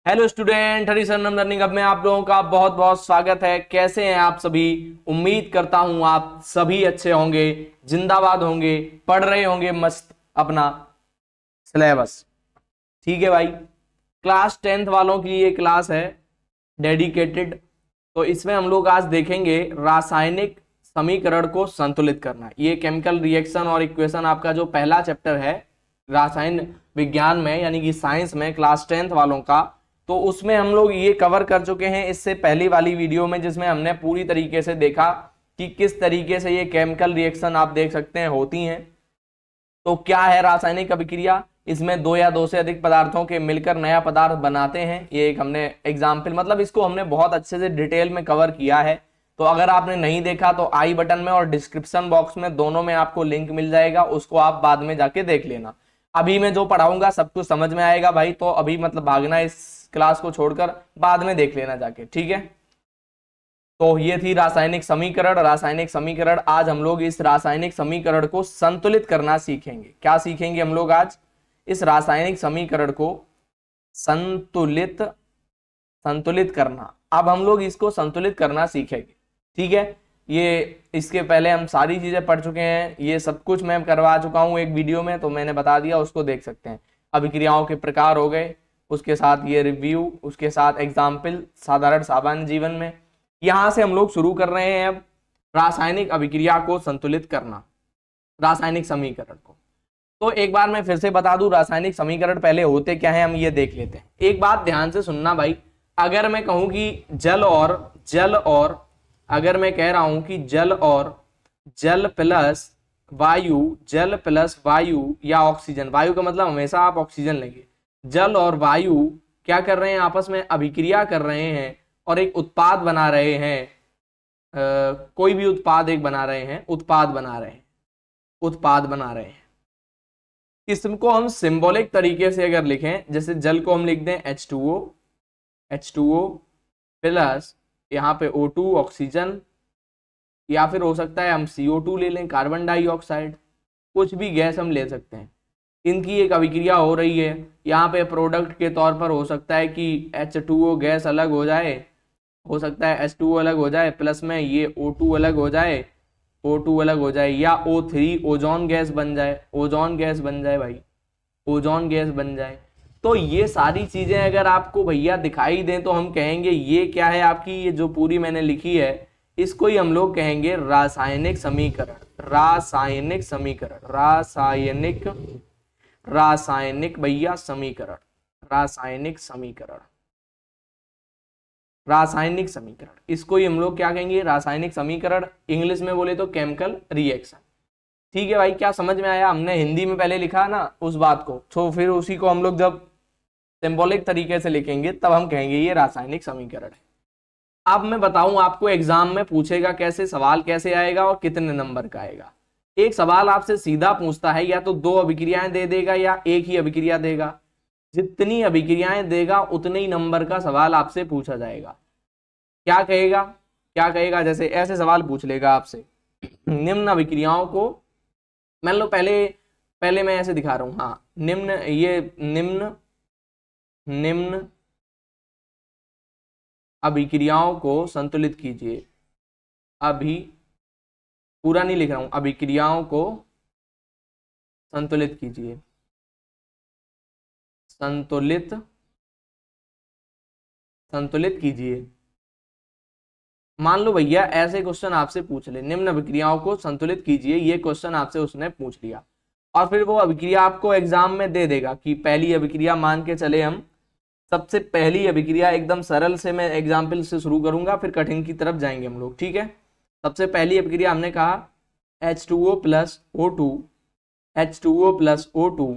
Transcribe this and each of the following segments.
Hello student, Harisharan learning अब में आप लोगों का बहुत बहुत स्वागत है। कैसे हैं आप सभी? उम्मीद करता हूं आप सभी अच्छे होंगे, जिंदाबाद होंगे, पढ़ रहे होंगे मस्त अपना सिलेबस। ठीक है भाई, क्लास 10th वालों की ये क्लास है डेडिकेटेड। तो इसमें हम लोग आज देखेंगे रासायनिक समीकरण को संतुलित करना। ये केमिकल रिएक्शन और इक्वेशन आपका जो पहला चैप्टर है रासायन विज्ञान में, यानी कि साइंस में क्लास 10th वालों का, तो उसमें हम लोग ये कवर कर चुके हैं इससे पहली वाली वीडियो में, जिसमें हमने पूरी तरीके से देखा कि किस तरीके से ये केमिकल रिएक्शन आप देख सकते हैं होती हैं। तो क्या है रासायनिक अभिक्रिया? इसमें दो या दो से अधिक पदार्थों के मिलकर नया पदार्थ बनाते हैं। ये एक हमने एग्जाम्पल, मतलब इसको हमने बहुत अच्छे से डिटेल में कवर किया है। तो अगर आपने नहीं देखा तो आई बटन में और डिस्क्रिप्शन बॉक्स में दोनों में आपको लिंक मिल जाएगा, उसको आप बाद में जाके देख लेना। अभी मैं जो पढ़ाऊंगा सब कुछ समझ में आएगा भाई, तो अभी मतलब भागना इस क्लास को छोड़कर बाद में देख लेना जाके, ठीक है। तो ये थी रासायनिक समीकरण। रासायनिक समीकरण, आज हम लोग इस रासायनिक समीकरण को संतुलित करना सीखेंगे। क्या सीखेंगे हम लोग आज? इस रासायनिक समीकरण को संतुलित करना। अब हम लोग इसको संतुलित करना सीखेंगे, ठीक है। ये इसके पहले हम सारी चीजें पढ़ चुके हैं, ये सब कुछ मैं करवा चुका हूं एक वीडियो में, तो मैंने बता दिया, उसको देख सकते हैं। अभिक्रियाओं के प्रकार हो गए, उसके साथ ये रिव्यू, उसके साथ एग्जाम्पल साधारण सामान्य जीवन में। यहां से हम लोग शुरू कर रहे हैं अब रासायनिक अभिक्रिया को संतुलित करना, रासायनिक समीकरण को। तो एक बार मैं फिर से बता दूं, रासायनिक समीकरण पहले होते क्या है हम ये देख लेते हैं। एक बात ध्यान से सुनना भाई, अगर मैं कहूं कि जल और अगर मैं कह रहा हूं कि जल प्लस वायु या ऑक्सीजन, वायु का मतलब हमेशा आप ऑक्सीजन लेंगे। जल और वायु क्या कर रहे हैं? आपस में अभिक्रिया कर रहे हैं और एक उत्पाद बना रहे हैं। कोई भी उत्पाद एक बना रहे हैं, उत्पाद बना रहे हैं। इसको हम सिंबॉलिक तरीके से अगर लिखें, जैसे जल को हम लिख दें H2O प्लस यहाँ पे O2 ऑक्सीजन, या फिर हो सकता है हम CO2 ले लें, कार्बन डाइऑक्साइड, कुछ भी गैस हम ले सकते हैं। इनकी एक अभिक्रिया हो रही है। यहाँ पे प्रोडक्ट के तौर पर हो सकता है कि H2O गैस अलग हो जाए, हो सकता है H2O अलग हो जाए, प्लस में ये O2 अलग हो जाए, O2 अलग हो जाए, या O3 ओजोन गैस बन जाए, भाई, ओजोन गैस बन जाए। तो ये सारी चीजें अगर आपको भैया दिखाई दें तो हम कहेंगे ये क्या है आपकी, ये जो पूरी मैंने लिखी है इसको ही हम लोग कहेंगे रासायनिक समीकरण। रासायनिक भैया समीकरण, रासायनिक समीकरण, इसको ही हम लोग क्या कहेंगे? रासायनिक समीकरण। इंग्लिश में बोले तो केमिकल रिएक्शन। ठीक है भाई, क्या समझ में आया? हमने हिंदी में पहले लिखा ना उस बात को, तो फिर उसी को हम लोग जब सिंबॉलिक तरीके से लिखेंगे तब हम कहेंगे ये रासायनिक समीकरण है। अब मैं बताऊं आपको, एग्जाम में पूछेगा कैसे, सवाल कैसे आएगा और कितने नंबर का आएगा। एक सवाल आपसे सीधा पूछता है, या तो दो अभिक्रियाएं दे देगा या एक ही अभिक्रिया देगा। जितनी अभिक्रियाएं देगा उतने ही नंबर का सवाल आपसे पूछा जाएगा। क्या कहेगा? जैसे ऐसे सवाल पूछ लेगा आपसे, निम्न अभिक्रियाओं को, मान लो पहले मैं ऐसे दिखा रहा हूं, हाँ, निम्न अभिक्रियाओं को संतुलित कीजिए। अभी पूरा नहीं लिख रहा हूं, अभिक्रियाओं को संतुलित कीजिए, संतुलित कीजिए। मान लो भैया ऐसे क्वेश्चन आपसे पूछ ले, निम्न अभिक्रियाओं को संतुलित कीजिए, ये क्वेश्चन आपसे उसने पूछ लिया, और फिर वो अभिक्रिया आपको एग्जाम में दे देगा कि पहली अभिक्रिया, मान के चले हम सबसे पहली अभिक्रिया एकदम सरल से मैं एग्जाम्पल से शुरू करूंगा, फिर कठिन की तरफ जाएंगे हम लोग, ठीक है। सबसे पहली अभिक्रिया हमने कहा H2O प्लस O2,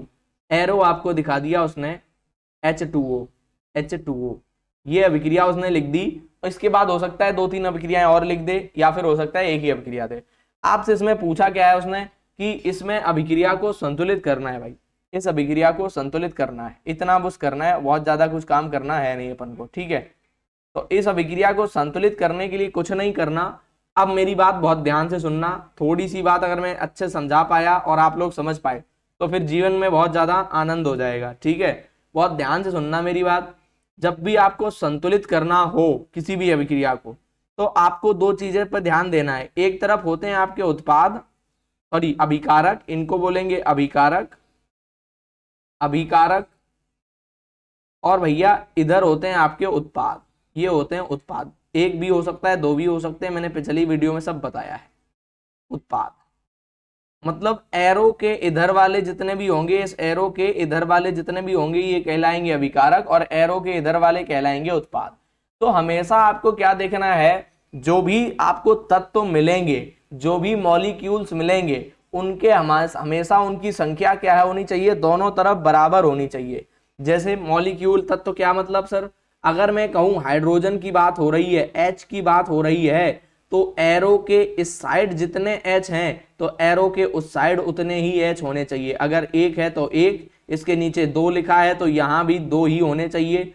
एरो आपको दिखा दिया उसने, H2O, ये अभिक्रिया उसने लिख दी। इसके बाद हो सकता है दो तीन अभिक्रियाएं और लिख दे, या फिर हो सकता है एक ही अभिक्रिया दे। आपसे इसमें पूछा क्या है उसने कि इसमें अभिक्रिया को संतुलित करना है भाई, इस अभिक्रिया को संतुलित करना है, इतना बस करना है, बहुत ज्यादा कुछ काम करना है नहीं अपन को, ठीक है। तो इस अभिक्रिया को संतुलित करने के लिए कुछ नहीं करना। अब मेरी बात बहुत ध्यान से सुनना, थोड़ी सी बात अगर मैं अच्छे समझा पाया और आप लोग समझ पाए तो फिर जीवन में बहुत ज्यादा आनंद हो जाएगा, ठीक है। बहुत ध्यान से सुनना मेरी बात। जब भी आपको संतुलित करना हो किसी भी अभिक्रिया को, तो आपको दो चीजें पर ध्यान देना है। एक तरफ होते हैं आपके उत्पाद, सॉरी अभिकारक, इनको बोलेंगे अभिकारक, अभिकारक, और भैया इधर होते हैं आपके उत्पाद, ये होते हैं उत्पाद। एक भी हो सकता है, दो भी हो सकते हैं, मैंने पिछली वीडियो में सब बताया है। उत्पाद मतलब एरो के इधर वाले जितने भी होंगे, इस एरो के इधर वाले जितने भी होंगे ये कहलाएंगे अभिकारक, और एरो के इधर वाले कहलाएंगे उत्पाद। तो हमेशा आपको क्या देखना है, जो भी आपको तत्व मिलेंगे, जो भी मॉलिक्यूल्स मिलेंगे, उनके हमेशा उनकी संख्या क्या है होनी चाहिए, दोनों तरफ बराबर होनी चाहिए। जैसे मॉलिक्यूल तत्व क्या मतलब सर, अगर मैं कहूं हाइड्रोजन की बात हो रही है, H की बात हो रही है, तो एरो के इस साइड जितने H हैं तो एरो के उस साइड उतने ही H होने चाहिए। अगर एक है तो एक, इसके नीचे दो लिखा है तो यहाँ भी दो ही होने चाहिए,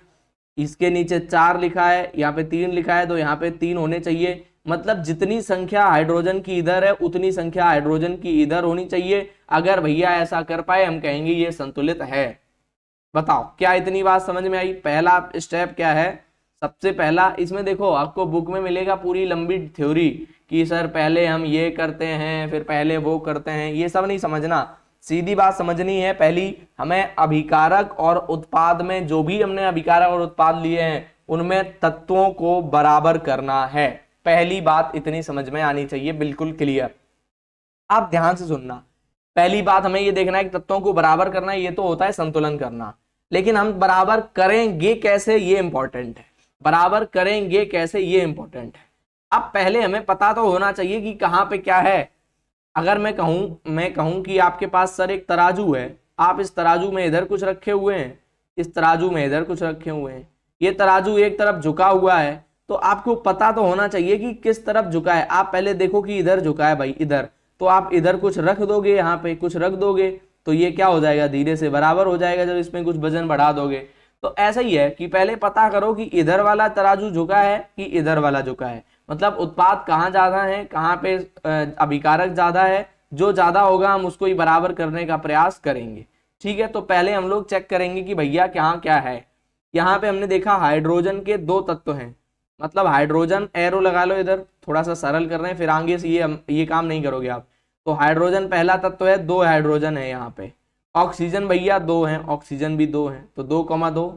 इसके नीचे 4 लिखा है, यहाँ पे 3 लिखा है तो यहाँ पे 3 होने चाहिए। मतलब जितनी संख्या हाइड्रोजन की इधर है उतनी संख्या हाइड्रोजन की इधर होनी चाहिए। अगर भैया ऐसा कर पाए हम कहेंगे ये संतुलित है। बताओ क्या इतनी बात समझ में आई? पहला स्टेप क्या है, सबसे पहला इसमें देखो आपको बुक में मिलेगा पूरी लंबी थ्योरी कि सर पहले हम ये करते हैं फिर पहले वो करते हैं, ये सब नहीं समझना, सीधी बात समझनी है। पहली हमें अभिकारक और उत्पाद में, जो भी हमने अभिकारक और उत्पाद लिए हैं उनमें तत्वों को बराबर करना है। पहली बात इतनी समझ में आनी चाहिए, बिल्कुल क्लियर। आप ध्यान से सुनना, पहली बात हमें ये देखना है कि तत्वों को बराबर करना, ये तो होता है संतुलन करना, लेकिन हम बराबर करेंगे कैसे ये इंपॉर्टेंट है। बराबर करेंगे कैसे ये इंपॉर्टेंट है। अब पहले हमें पता तो होना चाहिए कि कहाँ पे क्या है। अगर मैं कहूं कि आपके पास सर एक तराजू है, आप इस तराजू में इधर कुछ रखे हुए हैं, इस तराजू में इधर कुछ रखे हुए हैं, ये तराजू एक तरफ झुका हुआ है, तो आपको पता तो होना चाहिए कि किस तरफ झुका है। आप पहले देखो कि इधर झुका है भाई, इधर, तो आप इधर कुछ रख दोगे, यहाँ पे कुछ रख दोगे तो ये क्या हो जाएगा, धीरे से बराबर हो जाएगा जब इसमें कुछ वजन बढ़ा दोगे। तो ऐसा ही है कि पहले पता करो कि इधर वाला तराजू झुका है कि इधर वाला झुका है, मतलब उत्पाद कहाँ ज्यादा है, कहाँ पे अभिकारक ज्यादा है, जो ज्यादा होगा हम उसको ही बराबर करने का प्रयास करेंगे। ठीक है, तो पहले हम लोग चेक करेंगे कि भैया क्या क्या है। यहाँ पे हमने देखा हाइड्रोजन के दो तत्व हैं, मतलब हाइड्रोजन, एरो लगा लो इधर, थोड़ा सा सरल कर रहे हैं, फिर आगे से ये काम नहीं करोगे आप। तो हाइड्रोजन पहला तत्व है, 2 हाइड्रोजन है यहाँ पे। ऑक्सीजन भैया 2 हैं, ऑक्सीजन भी 2 हैं, तो 2,2।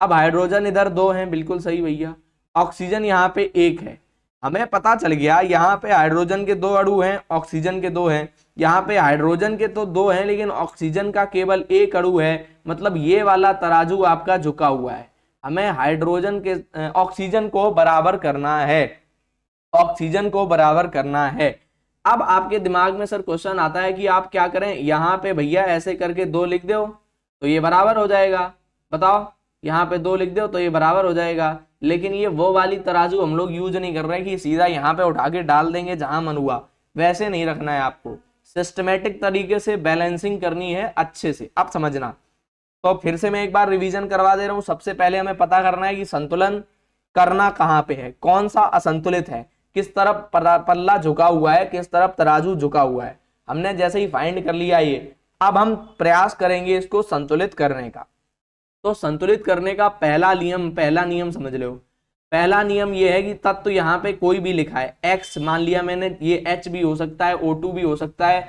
अब हाइड्रोजन इधर 2 हैं, बिल्कुल सही भैया। ऑक्सीजन यहाँ पे 1 है। हमें पता चल गया यहाँ पे हाइड्रोजन के 2 अणु हैं, ऑक्सीजन के 2 हैं। यहाँ पे हाइड्रोजन के तो 2 हैं लेकिन ऑक्सीजन का केवल 1 अणु है, मतलब ये वाला तराजू आपका झुका हुआ है। हमें हाइड्रोजन के ऑक्सीजन को बराबर करना है, ऑक्सीजन को बराबर करना है। अब आपके दिमाग में सर क्वेश्चन आता है कि आप क्या करें, यहाँ पे भैया ऐसे करके 2 लिख दो तो ये बराबर हो जाएगा। बताओ, यहाँ पे 2 लिख दो तो ये बराबर हो जाएगा। लेकिन ये वो वाली तराजू हम लोग यूज नहीं कर रहे कि सीधा यहाँ पे उठा के डाल देंगे जहां मन हुआ, वैसे नहीं रखना है आपको। सिस्टमेटिक तरीके से बैलेंसिंग करनी है अच्छे से, अब समझना। तो फिर से मैं एक बार रिवीजन करवा दे रहा हूं। सबसे पहले हमें पता करना है कि संतुलन करना कहाँ पे है, कौन सा असंतुलित है, किस तरफ पल्ला झुका हुआ है, किस तरफ तराजू झुका हुआ है। हमने जैसे ही फाइंड कर लिया ये, अब हम प्रयास करेंगे इसको संतुलित करने का। तो संतुलित करने का पहला नियम समझ लो। पहला नियम ये है कि तत्व यहाँ पे कोई भी लिखा है, X मान लिया मैंने, ये H भी हो सकता है, O2 भी हो सकता है,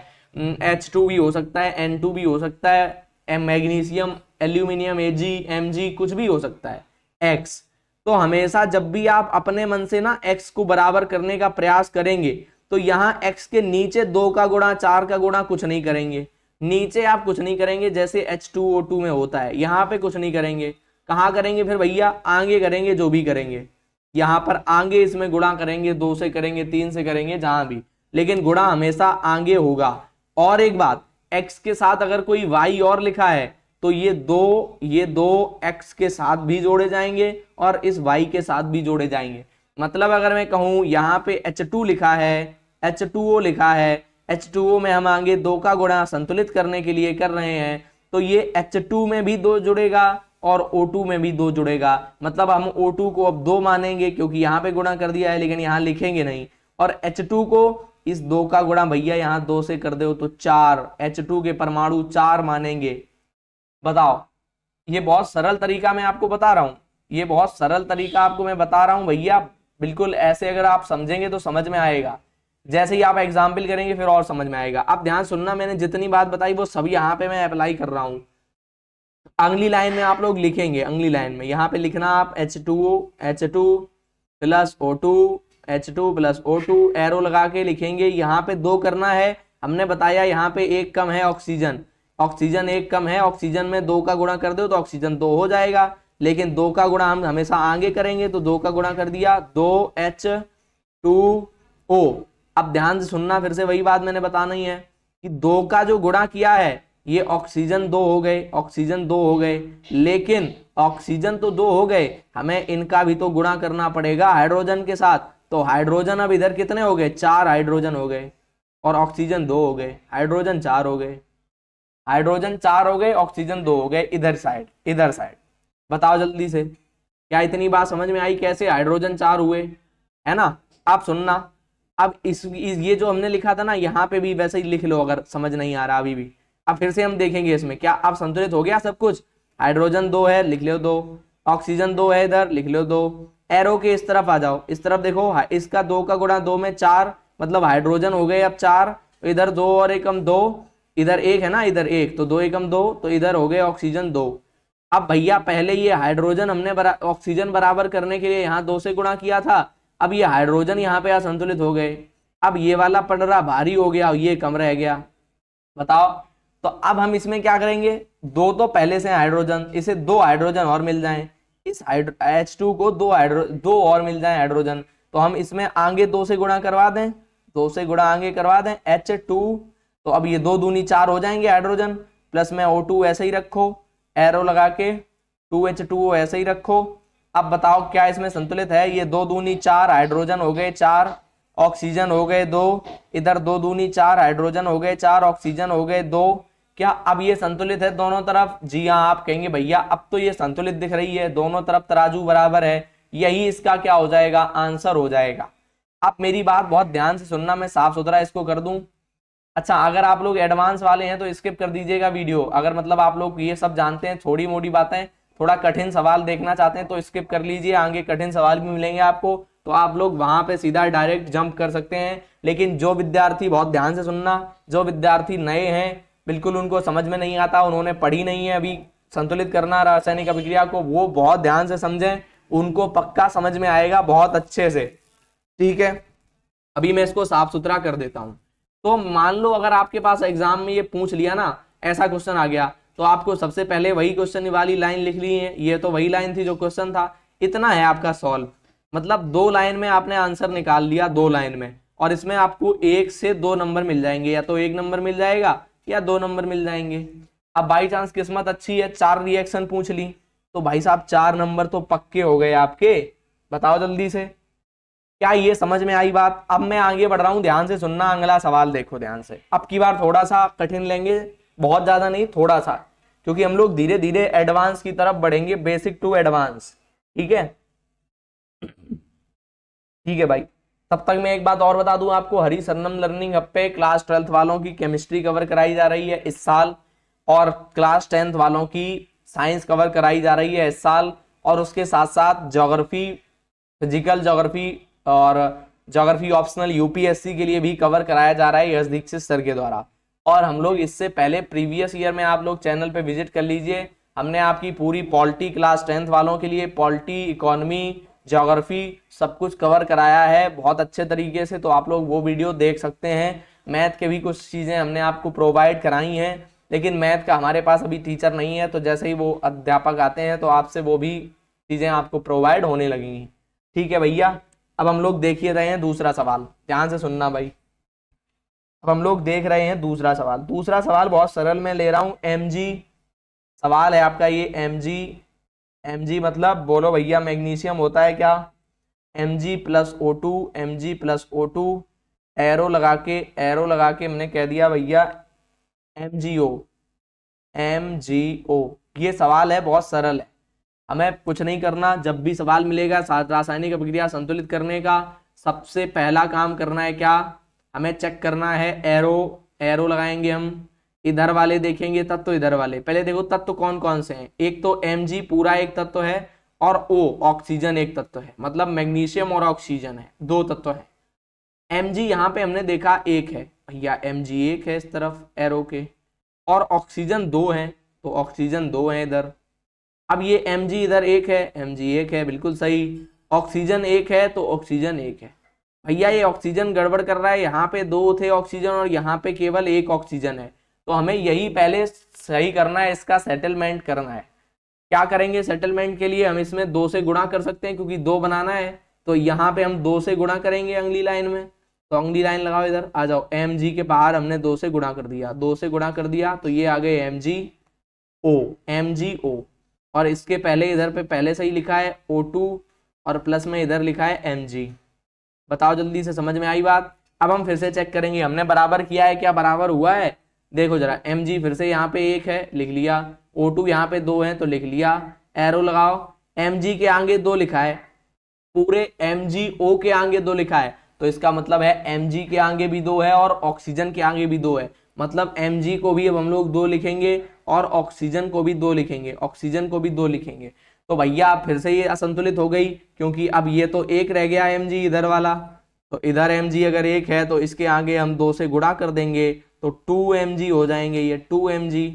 H2 भी हो सकता है, N2 भी हो सकता है, मैग्नीशियम, एल्यूमिनियम, Ag, Mg कुछ भी हो सकता है, X। तो हमेशा जब भी आप अपने मन से ना X को बराबर करने का प्रयास करेंगे तो यहाँ X के नीचे 2 का गुणा, 4 का गुणा कुछ नहीं करेंगे, नीचे आप कुछ नहीं करेंगे जैसे H2O2 में होता है, यहाँ पे कुछ नहीं करेंगे। कहाँ करेंगे फिर भैया, आगे करेंगे, जो भी करेंगे यहाँ पर आगे इसमें गुणा करेंगे, 2 से करेंगे, 3 से करेंगे, जहां भी, लेकिन गुणा हमेशा आगे होगा। और एक बात, X के साथ अगर कोई Y और लिखा है तो ये दो X के साथ भी जोड़े जाएंगे और इस Y के साथ भी जोड़े जाएंगे। मतलब अगर मैं कहूं यहाँ पे H2 लिखा है, H2O लिखा है, H2O में हम आगे 2 का गुणा संतुलित करने के लिए कर रहे हैं, तो ये H2 में भी 2 जुड़ेगा और O2 में भी 2 जुड़ेगा। मतलब हम O2 को अब 2 मानेंगे क्योंकि यहाँ पे गुणा कर दिया है, लेकिन यहाँ लिखेंगे नहीं। और H2 को इस 2 का गुणा भैया यहाँ 2 से कर दो तो 4, H2 के परमाणु 4 मानेंगे। बताओ, ये बहुत सरल तरीका मैं आपको बता रहा हूं, ये बहुत सरल तरीका आपको मैं बता रहा हूं भैया, बिल्कुल ऐसे अगर आप समझेंगे तो समझ में आएगा, जैसे ही आप एग्जाम्पल करेंगे फिर और समझ में आएगा। अब ध्यान सुनना, मैंने जितनी बात बताई वो सभी यहाँ पे मैं अप्लाई कर रहा हूँ। अगली लाइन में आप लोग लिखेंगे, अगली लाइन में यहाँ पे लिखना आप H2 plus O2 H2 plus O2 arrow लगा के लिखेंगे। यहाँ पे 2 करना है, हमने बताया यहाँ पे 1 कम है ऑक्सीजन, ऑक्सीजन 1 कम है, ऑक्सीजन में 2 का गुणा कर दो तो ऑक्सीजन 2 हो जाएगा, लेकिन 2 का गुणा हम हमेशा आगे करेंगे, तो 2 का गुणा कर दिया 2H2O। अब ध्यान से सुनना, फिर से वही बात मैंने बताना ही है कि 2 का जो गुणा किया है ये ऑक्सीजन 2 हो गए, ऑक्सीजन 2 हो गए, लेकिन ऑक्सीजन तो 2 हो गए, हमें इनका भी तो गुणा करना पड़ेगा हाइड्रोजन के साथ। तो हाइड्रोजन अब इधर कितने हो गए, 4 हाइड्रोजन हो गए, और ऑक्सीजन 2 हो गए, हाइड्रोजन 4 हो गए, हाइड्रोजन 4 हो गए, ऑक्सीजन 2 हो गए इधर साइड, इधर साइड। बताओ जल्दी से, क्या इतनी बात समझ में आई कैसे हाइड्रोजन 4 हुए, है ना। आप सुनना, अब ये जो हमने लिखा था ना, यहाँ पे भी वैसे ही लिख लो अगर समझ नहीं आ रहा अभी भी। अब फिर से हम देखेंगे इसमें क्या अब संतुलित हो गया सब कुछ। हाइड्रोजन 2 है, लिख लो 2, ऑक्सीजन 2 है इधर, लिख लो 2। एरो के इस तरफ आ जाओ, इस तरफ देखो, इसका 2 का गुणा 2 में 4, मतलब हाइड्रोजन हो गए अब 4, इधर 2 और 1 हम 2, इधर 1 है ना, इधर 1, तो 2 1 हम 2, तो इधर हो गए ऑक्सीजन 2। अब भैया पहले ये हाइड्रोजन हमने ऑक्सीजन बराबर करने के लिए यहाँ 2 से गुणा किया था, अब ये हाइड्रोजन यहाँ पे असंतुलित हो गए, अब ये वाला पड़ रहा भारी हो गया, ये कम रह गया। बताओ, तो अब हम इसमें क्या करेंगे, 2 तो पहले से हाइड्रोजन, इसे 2 हाइड्रोजन और मिल जाएं, इस H2 को 2 और मिल जाए हाइड्रोजन, तो हम इसमें आगे 2 से गुणा करवा दें, 2 से गुणा आगे करवा दें H2, तो अब ये 2 दूनी 4 हो जाएंगे हाइड्रोजन, प्लस में O2 ऐसे ही रखो, एरो लगा के 2H2O ऐसे ही रखो। अब बताओ क्या इसमें संतुलित है, ये 2 दूनी 4 हाइड्रोजन हो गए 4, ऑक्सीजन हो गए 2, इधर 2 दूनी 4 हाइड्रोजन हो गए 4, ऑक्सीजन हो गए 2। क्या अब ये संतुलित है दोनों तरफ? जी हाँ, आप कहेंगे भैया अब तो ये संतुलित दिख रही है, दोनों तरफ तराजू बराबर है, यही इसका क्या हो जाएगा, आंसर हो जाएगा। अब मेरी बात बहुत ध्यान से सुनना, मैं साफ सुथरा इसको कर दूं। अच्छा, अगर आप लोग एडवांस वाले हैं तो स्किप कर दीजिएगा वीडियो, अगर मतलब आप लोग ये सब जानते हैं, थोड़ी मोटी बातें, थोड़ा कठिन सवाल देखना चाहते हैं तो स्किप कर लीजिए, आगे कठिन सवाल भी मिलेंगे आपको, तो आप लोग वहां पे सीधा डायरेक्ट जंप कर सकते हैं। लेकिन जो विद्यार्थी, बहुत ध्यान से सुनना, जो विद्यार्थी नए हैं, बिल्कुल उनको समझ में नहीं आता, उन्होंने पढ़ी नहीं है अभी संतुलित करना रासायनिक अभिक्रिया को, वो बहुत ध्यान से समझें, उनको पक्का समझ में आएगा बहुत अच्छे से। ठीक है, अभी मैं इसको साफ सुथरा कर देता हूं। तो मान लो अगर आपके पास एग्जाम में ये पूछ लिया ना, ऐसा क्वेश्चन आ गया, तो आपको सबसे पहले वही क्वेश्चन वाली लाइन लिख ली है, ये तो वही लाइन थी जो क्वेश्चन था, इतना है आपका सॉल्व, मतलब 2 लाइन में आपने आंसर निकाल लिया, 2 लाइन में, और इसमें आपको 1 से 2 नंबर मिल जाएंगे, या तो 1 नंबर मिल जाएगा या 2 नंबर मिल जाएंगे। अब बाई चांस किस्मत अच्छी है, 4 रिएक्शन पूछ ली, तो भाई साहब 4 नंबर तो पक्के हो गए आपके। बताओ जल्दी से, क्या ये समझ में आई बात? अब मैं आगे बढ़ रहा हूं, ध्यान से सुनना, अगला सवाल देखो ध्यान से। अब की बार थोड़ा सा कठिन लेंगे, बहुत ज्यादा नहीं, थोड़ा सा, क्योंकि हम लोग धीरे धीरे एडवांस की तरफ बढ़ेंगे, बेसिक टू एडवांस। ठीक है, ठीक है भाई। तब तक मैं एक बात और बता दूं आपको, हरी सरनम लर्निंग हब पे क्लास 12th वालों की केमिस्ट्री कवर कराई जा रही है इस साल, और क्लास 10th वालों की साइंस कवर कराई जा रही है इस साल, और उसके साथ साथ ज्योग्राफी, फिजिकल ज्योग्राफी और ज्योग्राफी ऑप्शनल यूपीएससी के लिए भी कवर कराया जा रहा है यश दीक्षित सर के द्वारा। और हम लोग इससे पहले प्रीवियस ईयर में, आप लोग चैनल पे विजिट कर लीजिए, हमने आपकी पूरी पॉलिटी क्लास 10th वालों के लिए पॉलिटी, इकोनॉमी, ज्योग्राफी सब कुछ कवर कराया है बहुत अच्छे तरीके से, तो आप लोग वो वीडियो देख सकते हैं। मैथ के भी कुछ चीज़ें हमने आपको प्रोवाइड कराई हैं, लेकिन मैथ का हमारे पास अभी टीचर नहीं है, तो जैसे ही वो अध्यापक आते हैं तो आपसे वो भी चीज़ें आपको प्रोवाइड होने लगेंगी। ठीक है भैया, अब हम लोग देखिए रहे हैं दूसरा सवाल, ध्यान से सुनना भाई। अब हम लोग देख रहे हैं दूसरा सवाल। दूसरा सवाल बहुत सरल मैं ले रहा हूं, mg सवाल है आपका ये, mg मतलब बोलो भैया मैग्नीशियम होता है क्या? mg plus O2, mg plus O2 arrow लगा के हमने कह दिया भैया MgO। ये सवाल है, बहुत सरल है, हमें कुछ नहीं करना। जब भी सवाल मिलेगा रासायनिक अभिक्रिया संतुलित करने का, सबसे पहला काम करना है क्या, हमें चेक करना है एरो लगाएंगे हम, इधर वाले देखेंगे तत्व, इधर वाले। पहले देखो तत्व कौन कौन से हैं, एक तो Mg पूरा एक तत्व है, और O ऑक्सीजन एक तत्व है, मतलब मैग्नीशियम और ऑक्सीजन है, दो तत्व है। Mg यहाँ पे हमने देखा एक है भैया, Mg एक है इस तरफ एरो के, और ऑक्सीजन दो है, तो ऑक्सीजन दो है इधर। अब ये Mg इधर एक है, Mg एक है, बिल्कुल सही। ऑक्सीजन एक है तो ऑक्सीजन एक है। भैया ये ऑक्सीजन गड़बड़ कर रहा है, यहाँ पे दो थे ऑक्सीजन और यहाँ पे केवल एक ऑक्सीजन है, तो हमें यही पहले सही करना है, इसका सेटलमेंट करना है। क्या करेंगे सेटलमेंट के लिए? हम इसमें दो से गुणा कर सकते हैं क्योंकि दो बनाना है, तो यहाँ पे हम दो से गुणा करेंगे अगली लाइन में। तो अगली लाइन लगाओ, इधर आ जाओ। Mg के बाहर हमने दो से गुणा कर दिया, दो से गुणा कर दिया तो ये आ गए MgO, MgO। और इसके पहले इधर पे पहले से ही लिखा है O2 और प्लस में इधर लिखा है Mg। बताओ जल्दी से, समझ में आई बात? अब हम फिर से चेक करेंगे, हमने बराबर किया है, क्या बराबर हुआ है? देखो जरा, Mg फिर से यहाँ पे एक है, लिख लिया। O2 यहाँ पे दो है तो लिख लिया, एरो लगाओ। Mg के आगे दो लिखा है, पूरे MgO के आगे दो लिखा है, तो इसका मतलब है Mg के आगे भी दो है और ऑक्सीजन के आगे भी दो है, मतलब Mg को भी अब हम लोग दो लिखेंगे और ऑक्सीजन को भी दो लिखेंगे, ऑक्सीजन को भी दो लिखेंगे। तो भैया आप फिर से ये असंतुलित हो गई, क्योंकि अब ये तो एक रह गया Mg इधर वाला, तो इधर Mg अगर एक है तो इसके आगे हम दो से गुणा कर देंगे तो 2Mg हो जाएंगे, ये 2Mg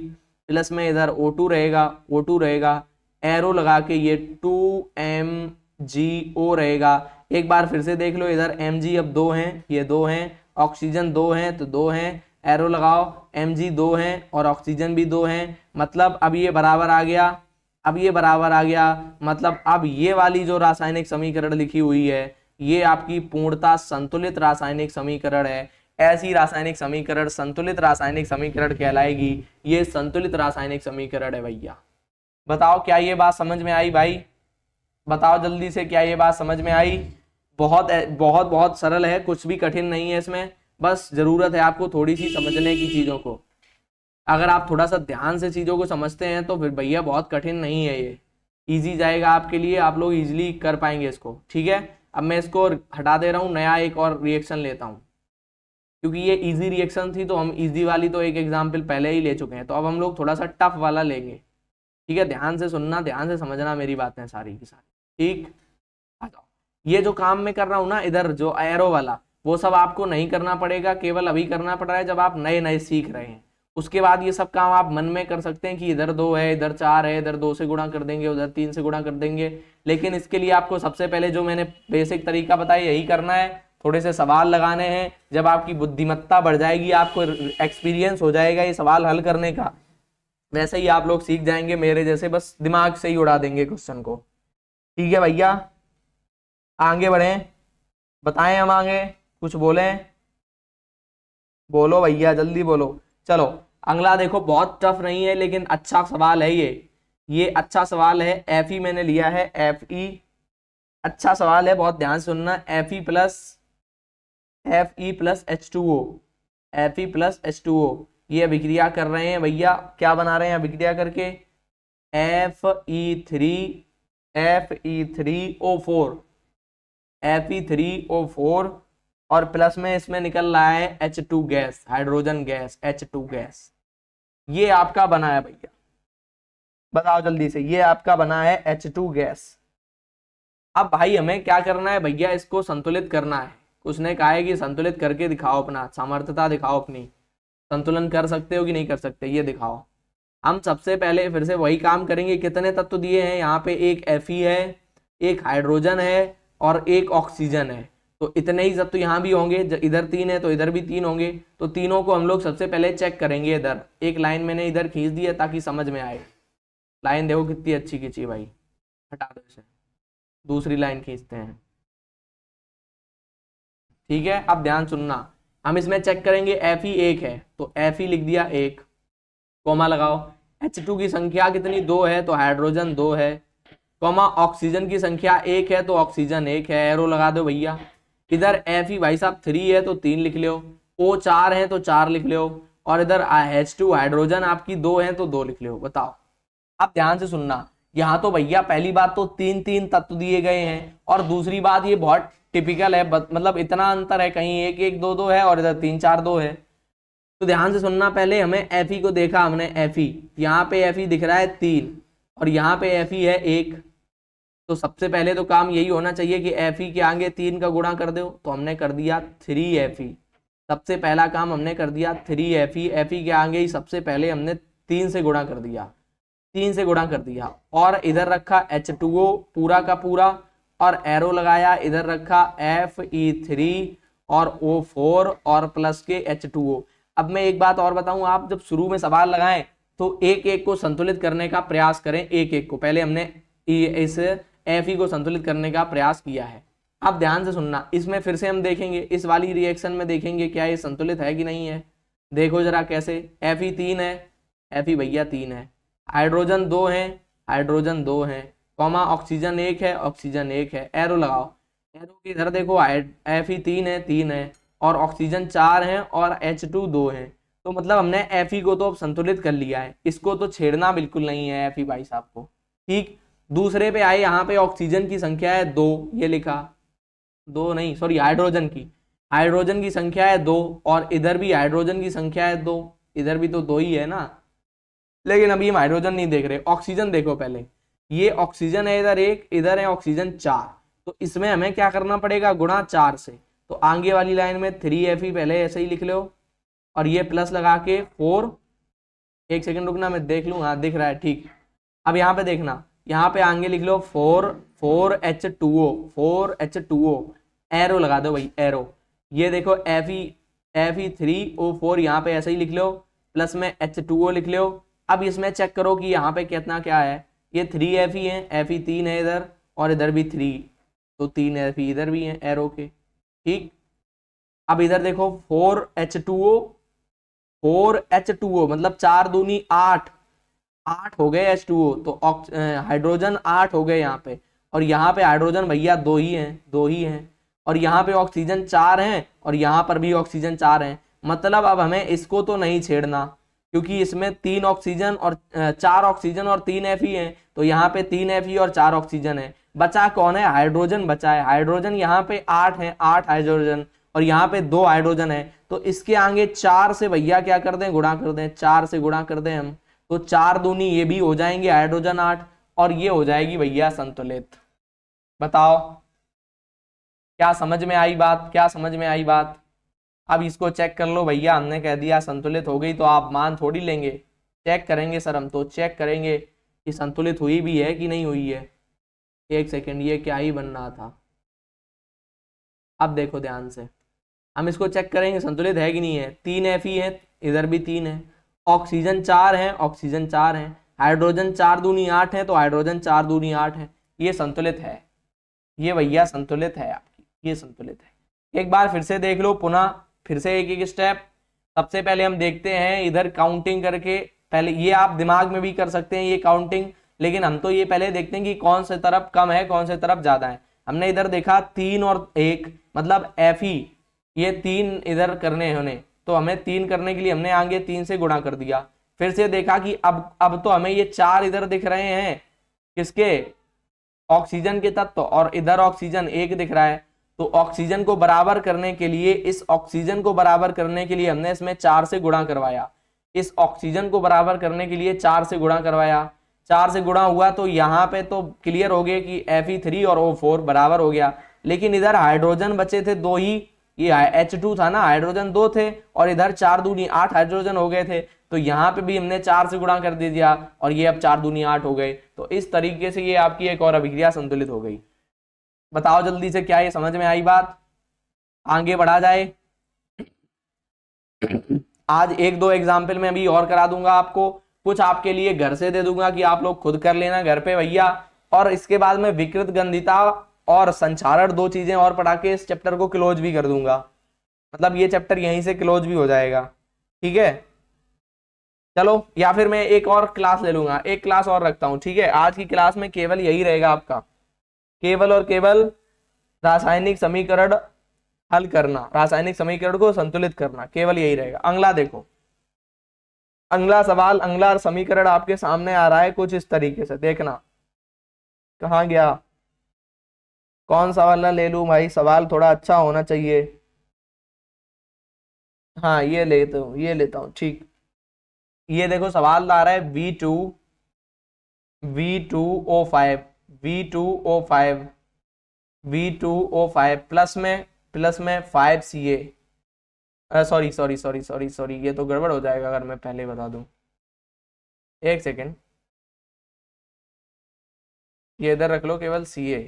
प्लस में इधर O2 रहेगा, O2 रहेगा, एरो लगा के ये 2MgO रहेगा। एक बार फिर से देख लो, इधर Mg अब दो हैं, ये दो हैं, ऑक्सीजन दो हैं तो दो हैं, एरो लगाओ। Mg दो हैं और ऑक्सीजन भी दो हैं, मतलब अब ये बराबर आ गया, अब ये बराबर आ गया, मतलब अब ये वाली जो रासायनिक समीकरण लिखी हुई है ये आपकी पूर्णतः संतुलित रासायनिक समीकरण है। ऐसी रासायनिक समीकरण संतुलित रासायनिक समीकरण कहलाएगी, ये संतुलित रासायनिक समीकरण है भैया। बताओ क्या ये बात समझ में आई भाई? बताओ जल्दी से, क्या ये बात समझ में आई? बहुत बहुत बहुत सरल है, कुछ भी कठिन नहीं है इसमें, बस जरूरत है आपको थोड़ी सी समझने की चीजों को। अगर आप थोड़ा सा ध्यान से चीजों को समझते हैं तो फिर भैया बहुत कठिन नहीं है, ये इजी जाएगा आपके लिए, आप लोग इजीली कर पाएंगे इसको। ठीक है, अब मैं इसको हटा दे रहा हूँ, नया एक और रिएक्शन लेता हूँ, क्योंकि ये इजी रिएक्शन थी तो हम इजी वाली तो एक एग्जाम्पल पहले ही ले चुके हैं, तो अब हम लोग थोड़ा सा टफ वाला लेंगे। ठीक है, ध्यान से सुनना, ध्यान से समझना मेरी बातें सारी की सारी। ठीक, आ जाओ। ये जो काम मैं कर रहा हूँ ना इधर जो एरो वाला, वो सब आपको नहीं करना पड़ेगा, केवल अभी करना पड़ रहा है जब आप नए नए सीख रहे हैं। उसके बाद ये सब काम आप मन में कर सकते हैं कि इधर दो है, इधर चार है, इधर दो से गुणा कर देंगे, उधर तीन से गुणा कर देंगे, लेकिन इसके लिए आपको सबसे पहले जो मैंने बेसिक तरीका बताया यही करना है। थोड़े से सवाल लगाने हैं, जब आपकी बुद्धिमत्ता बढ़ जाएगी, आपको एक्सपीरियंस हो जाएगा ये सवाल हल करने का, वैसे ही आप लोग सीख जाएंगे मेरे जैसे, बस दिमाग से ही उड़ा देंगे क्वेश्चन को। ठीक है भैया, आगे बढ़े, बताएं हम आगे, कुछ बोलें, बोलो भैया जल्दी बोलो। चलो अगला देखो, बहुत टफ नहीं है लेकिन अच्छा सवाल है ये अच्छा सवाल है। Fe मैंने लिया है, Fe अच्छा सवाल है, बहुत ध्यान से सुनना। Fe plus H2O, Fe plus H2O ये अभिक्रिया कर रहे हैं भैया, क्या बना रहे हैं अभिक्रिया करके? Fe3O4, Fe3O4 और प्लस में इसमें निकल रहा है H2 gas, hydrogen gas, H2 gas. ये आपका बना है भैया, बताओ जल्दी से, ये आपका बना है H2 गैस। अब भाई हमें क्या करना है भैया? इसको संतुलित करना है। उसने कहा है कि संतुलित करके दिखाओ, अपना सामर्थ्यता दिखाओ, अपनी संतुलन कर सकते हो कि नहीं कर सकते ये दिखाओ। हम सबसे पहले फिर से वही काम करेंगे, कितने तत्व दिए हैं यहाँ पे? एक Fe है, एक हाइड्रोजन है और एक ऑक्सीजन है, तो इतने ही तत्व यहाँ भी होंगे, इधर तीन है तो इधर भी तीन होंगे, तो तीनों को हम लोग सबसे पहले चेक करेंगे। इधर एक लाइन मैंने इधर खींच दी है ताकि समझ में आए, लाइन देखो कितनी अच्छी खींची भाई, हटा दो इसे, दूसरी लाइन खींचते हैं। ठीक है, अब ध्यान सुनना, हम इसमें चेक करेंगे Fe एक है तो Fe लिख दिया एक, कोमा लगाओ। H2 की संख्या कितनी? दो है तो हाइड्रोजन दो है, कोमा ऑक्सीजन की संख्या एक है तो ऑक्सीजन एक है, एरो लगा दो भैया। इधर Fe भाई साहब 3 है तो 3 लिख लो, O 4 है तो 4 लिख लो, और इधर H2 हाइड्रोजन आपकी 2 है तो 2 लिख लो। बताओ, अब ध्यान से सुनना, यहाँ तो भैया पहली बात तो तीन तीन तत्व दिए गए हैं, और दूसरी बात ये बहुत टिपिकल है, मतलब इतना अंतर है, कहीं एक एक दो दो है और इधर 3 4 2 है। तो ध्यान से सुनना, पहले हमें Fe को देखा हमने, Fe यहाँ पे Fe दिख रहा है 3 और यहाँ पे Fe है 1, तो सबसे पहले तो काम यही होना चाहिए कि Fe के आगे 3 का गुणा कर दो, तो हमने कर दिया 3Fe। सबसे पहला काम हमने कर दिया 3Fe, Fe के आगे ही सबसे पहले हमने 3 से गुणा कर दिया, 3 से गुणा कर दिया, और इधर रखा H2O पूरा का पूरा, और एरो लगाया, इधर रखा Fe3 और O4 और प्लस के H2O। अब मैं एक बात और बताऊं, आप जब शुरू में सवाल लगाएं तो एक एक को संतुलित करने का प्रयास करें, एक एक को। पहले हमने इस Fe को संतुलित करने का प्रयास किया है। अब ध्यान से सुनना, इसमें फिर से हम देखेंगे, इस वाली रिएक्शन में देखेंगे क्या ये संतुलित है कि नहीं है। देखो जरा कैसे, Fe 3 है, Fe भैया 3 है, हाइड्रोजन 2 है, हाइड्रोजन 2 है, कॉमा ऑक्सीजन 1 है, ऑक्सीजन 1 है, एरो लगाओ, एरो के इधर देखो Fe 3 है, 3 है, और ऑक्सीजन 4 है, और H2 2 है। तो मतलब हमने Fe को तो अब संतुलित कर लिया है, इसको तो छेड़ना बिल्कुल नहीं है Fe भाई साहब को, ठीक। दूसरे पे आए, यहाँ पे ऑक्सीजन की संख्या है 2, ये लिखा 2 नहीं, सॉरी, हाइड्रोजन की संख्या है 2, और इधर भी हाइड्रोजन की संख्या है 2, इधर भी तो 2 ही है ना। लेकिन अभी हम हाइड्रोजन नहीं देख रहे, ऑक्सीजन देखो पहले, ये ऑक्सीजन है इधर 1, इधर है ऑक्सीजन 4, तो इसमें हमें क्या करना पड़ेगा, गुणा 4 से। तो आगे वाली लाइन में 3Fe पहले ऐसे ही लिख लो, और ये प्लस लगा के 4, एक सेकंड रुकना मैं देख लूं, हाँ दिख रहा है, ठीक। अब यहाँ पे देखना, यहाँ पे आगे लिख लो 4H2O, 4H2O, एरो लगा दो भाई, एरो। ये देखो Fe3O4, यहाँ पे ऐसे ही लिख लो, प्लस में H2O लिख लो। अब इसमें चेक करो कि यहाँ पे कितना क्या है, ये 3Fe है, Fe 3 है इधर, और इधर भी 3, तो 3 Fe इधर भी है एरो के, ठीक। अब इधर देखो 4H2O, 4H2O मतलब 4 दूनी 8, 8 हो गए H2O, तो हाइड्रोजन 8 हो गए यहाँ पे, और यहाँ पे हाइड्रोजन भैया 2 ही हैं, 2 ही हैं, और यहाँ पे ऑक्सीजन 4 हैं, और यहाँ पर भी ऑक्सीजन 4 हैं। मतलब अब हमें इसको तो नहीं छेड़ना, क्योंकि इसमें 3 ऑक्सीजन और 4 ऑक्सीजन और 3 Fe हैं, तो यहाँ पे 3 Fe और 4 ऑक्सीजन है। बचा कौन है, हाइड्रोजन बचा है। हाइड्रोजन यहाँ पे 8 है, 8 हाइड्रोजन, और यहाँ पे 2 हाइड्रोजन है, तो इसके आगे 4 से भैया क्या कर दें, गुणा कर दें, 4 से गुणा कर दें हम, तो 4 दूनी ये भी हो जाएंगे हाइड्रोजन 8, और ये हो जाएगी भैया संतुलित। बताओ क्या समझ में आई बात, क्या समझ में आई बात। अब इसको चेक कर लो भैया, हमने कह दिया संतुलित हो गई, तो आप मान थोड़ी लेंगे, चेक करेंगे सर, हम तो चेक करेंगे कि संतुलित हुई भी है कि नहीं हुई है। एक सेकेंड, ये क्या ही बन रहा था, अब देखो ध्यान से, हम इसको चेक करेंगे संतुलित है कि नहीं है। 3 Fe है, इधर भी 3 है, ऑक्सीजन 4 है, ऑक्सीजन 4 है, हाइड्रोजन 4 दूनी 8 है, तो हाइड्रोजन 4 दूनी 8 है, ये संतुलित है, ये भैया संतुलित है आपकी, ये संतुलित है। एक बार फिर से देख लो, पुनः फिर से एक एक स्टेप। सबसे पहले हम देखते हैं इधर काउंटिंग करके, पहले ये आप दिमाग में भी कर सकते हैं ये काउंटिंग, लेकिन हम तो ये पहले देखते हैं कि कौन से तरफ कम है, कौन से तरफ ज्यादा है। हमने इधर देखा 3 और 1, मतलब Fe, ये 3 इधर करने होने, तो हमें 3 करने के लिए हमने आगे 3 से गुणा कर दिया। फिर से देखा कि अब तो हमें ये 4 इधर दिख रहे हैं, किसके, ऑक्सीजन के तत्व, और इधर ऑक्सीजन 1 दिख रहा है, तो ऑक्सीजन को बराबर करने के लिए, इस ऑक्सीजन को बराबर करने के लिए हमने इसमें 4 से गुणा करवाया, इस ऑक्सीजन को बराबर करने के लिए 4 से गुणा करवाया, 4 से गुणा हुआ, तो यहाँ पे तो क्लियर हो गया कि Fe3 और O4 बराबर हो गया। लेकिन इधर हाइड्रोजन बचे थे 2 ही, ये H2 था ना, हाइड्रोजन 2 थे, और इधर 4 दूनी 8 हाइड्रोजन हो गए थे, तो यहाँ पे भी हमने 4 से गुणा कर दिया, और ये अब 4 दूनी 8 हो गए। तो इस तरीके से ये आपकी एक और अभिक्रिया संतुलित हो गई। बताओ जल्दी से, क्या ये समझ में आई बात, आगे बढ़ा जाए। आज 1-2 एग्जाम्पल में अभी और करा दूंगा आपको, कुछ आपके लिए घर से दे दूंगा कि आप लोग खुद कर लेना घर पे भैया, और इसके बाद में विकृत गंधिता और संचारण 2 चीजें और पढ़ा के इस चैप्टर को क्लोज भी कर दूंगा, मतलब ये चैप्टर यहीं से क्लोज भी हो जाएगा, ठीक है। चलो, या फिर मैं एक और क्लास ले लूंगा, एक क्लास और रखता हूं, ठीक है। आज की क्लास में केवल यही रहेगा आपका, केवल और केवल रासायनिक समीकरण हल करना, रासायनिक समीकरण को संतुलित करना, केवल यही रहेगा। अगला देखो, अगला सवाल, अगला समीकरण आपके सामने आ रहा है कुछ इस तरीके से, देखना कहाँ गया, कौन सा वाला ले लूं भाई, सवाल थोड़ा अच्छा होना चाहिए। हाँ ये लेता हूँ, ये लेता हूँ, ठीक। ये देखो सवाल आ रहा है V2O5, V2O5 V2O5 प्लस में 5Ca। सॉरी ये तो गड़बड़ हो जाएगा अगर मैं पहले बता दूं। एक सेकेंड, ये इधर रख लो केवल Ca।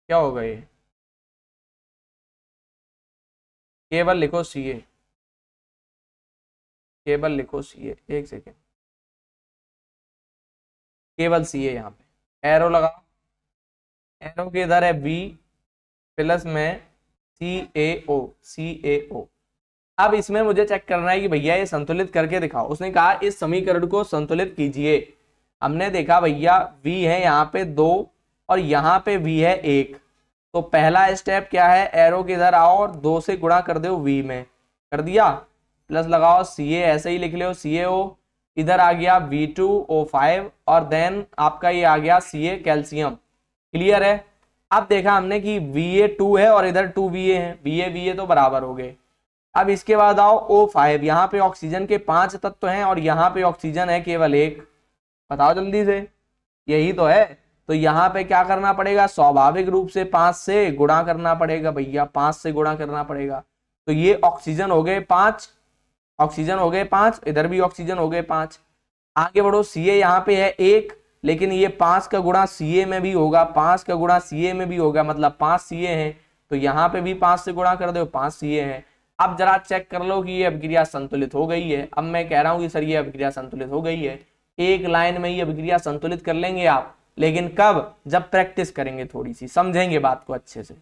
क्या होगा ये, केवल लिखो Ca, केवल लिखो Ca। एक सेकेंड, केवल Ca यहाँ पे एरो लगाओ, एरो के इधर है V प्लस में CaO। अब इसमें मुझे चेक करना है कि भैया ये संतुलित करके दिखाओ। उसने कहा इस समीकरण को संतुलित कीजिए। हमने देखा भैया V है यहाँ पे 2 और यहाँ पे V है 1। तो पहला स्टेप क्या है, एरो के इधर आओ और 2 से गुणा कर दो V में, कर दिया, प्लस लगाओ Ca, ऐसे ही लिख लो CaO। इधर आ गया V2O5 और देन आपका ये आ गया Ca कैल्शियम। क्लियर है। अब देखा हमने कि Va2 है और इधर 2Va है, Va तो बराबर हो गए। अब इसके बाद आओ O5, यहाँ पे ऑक्सीजन के 5 तत्व हैं और यहाँ पे ऑक्सीजन है केवल 1। बताओ जल्दी से, यही तो है। तो यहाँ पे क्या करना पड़ेगा, स्वाभाविक रूप से 5 से गुणा करना पड़ेगा भैया, 5 से गुणा करना पड़ेगा। तो ये ऑक्सीजन हो गए 5, ऑक्सीजन हो गए 5, इधर भी ऑक्सीजन हो गए 5। आगे बढ़ो, Ca यहाँ पे है 1, लेकिन ये 5 का गुणा Ca में भी होगा, 5 का गुणा Ca में भी होगा, मतलब 5 Ca है। तो यहाँ पे भी 5 से गुणा कर दो, 5 Ca है। अब जरा चेक कर लो कि ये अभिक्रिया संतुलित हो गई है। अब मैं कह रहा हूं कि सर ये अभिक्रिया संतुलित हो गई है। एक लाइन में ये अभिक्रिया संतुलित कर लेंगे आप, लेकिन कब, जब प्रैक्टिस करेंगे, थोड़ी सी समझेंगे बात को अच्छे से,